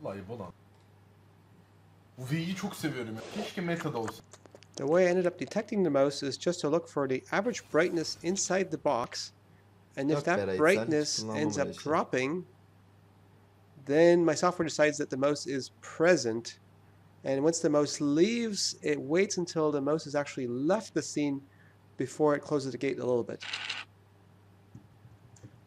Ayıp olan. Bu V'yi çok seviyorum ya. Keşke metada olsun. The way I ended up detecting the mouse is just to look for the average brightness inside the box, and if that brightness ends up dropping, then my software decides that the mouse is present, and once the mouse leaves, it waits until the mouse has actually left the scene before it closes the gate a little bit.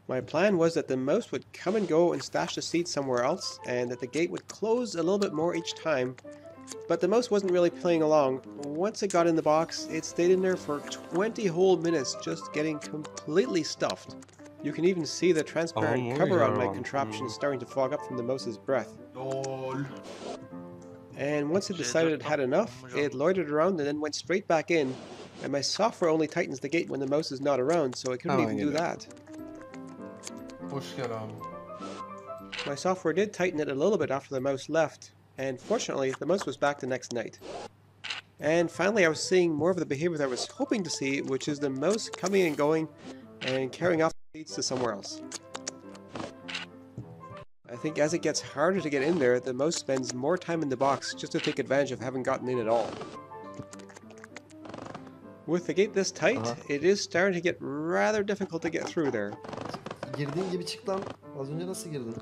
My plan was that the mouse would come and go and stash the seed somewhere else, and that the gate would close a little bit more each time. But the mouse wasn't really playing along. Once it got in the box, it stayed in there for 20 whole minutes, just getting completely stuffed. You can even see the transparent cover on my contraption starting to fog up from the mouse's breath. And once it decided it had enough, it loitered around and then went straight back in. And my software only tightens the gate when the mouse is not around, so it couldn't even do that. My software did tighten it a little bit after the mouse left, and fortunately the mouse was back the next night. And finally I was seeing more of the behavior that I was hoping to see, which is the mouse coming and going and carrying off the seeds to somewhere else. I think as it gets harder to get in there, the mouse spends more time in the box just to take advantage of having gotten in at all. With the gate this tight, it is starting to get rather difficult to get through there. Girdiğin gibi çık lan. Az önce nasıl girdin?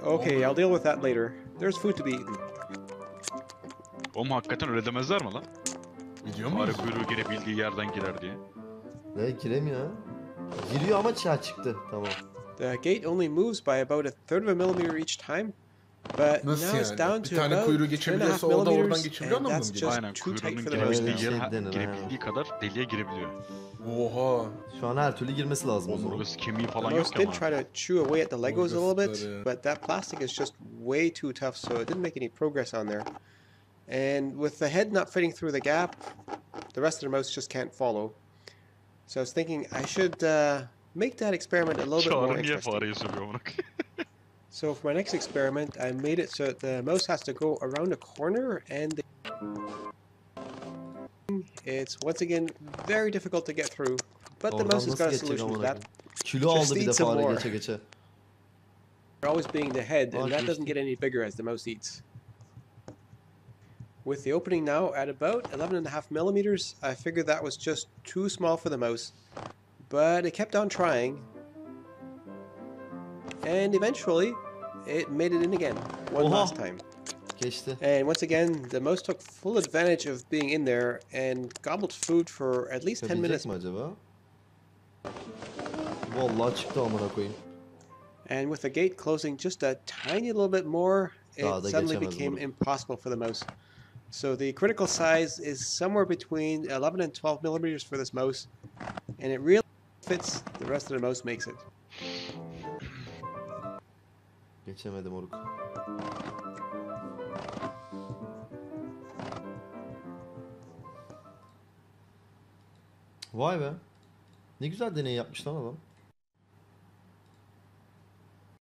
Okay, I'll deal with that later. There's food to be eaten. Oğlum hakikaten öyle demezler mi lan? Gidiyor muyuz? Fare kuyruğu gene bildiği yerden girer diye. Ne giremiyor. Giriyor ama çıktı. Tamam. The gate only moves by about a third of a millimeter each time, but now it's down to about 2.5 millimeters, and that's just Aynen, too tight kuyruğunun for the mouse now. girebildiği kadar deliğe girebiliyor. Oha. Şu an her türlü girmesi lazım o zaman. Omurgası kemiği The falan mouse yok did try ama. to chew away at the Legos a little bit, but that plastic is just way too tough, so it didn't make any progress on there. And with the head not fitting through the gap, the rest of the mouse just can't follow. So I was thinking I should make that experiment a little bit more interesting. Fareyi sövüyor bunu. So for my next experiment, I made it so that the mouse has to go around a corner, and it's once again very difficult to get through. But the mouse has got a solution to that. Kilo aldı bir de fare geçe geçe. Always being the head, and that doesn't get any bigger as the mouse eats. With the opening now at about 11.5 millimeters, I figured that was just too small for the mouse, but it kept on trying, and eventually it made it in again, one last time. Geçti. And once again, the mouse took full advantage of being in there and gobbled food for at least 10 minutes. Mi acaba? Vallahi çıktı amına koyayım. And with the gate closing just a tiny little bit more, it suddenly became impossible for the mouse. So the critical size is somewhere between 11 and 12 millimeters for this mouse, and it really fits. The rest of the mouse makes it. Geçemedim oruk. Vay be. Ne güzel deney yapmış lan adam.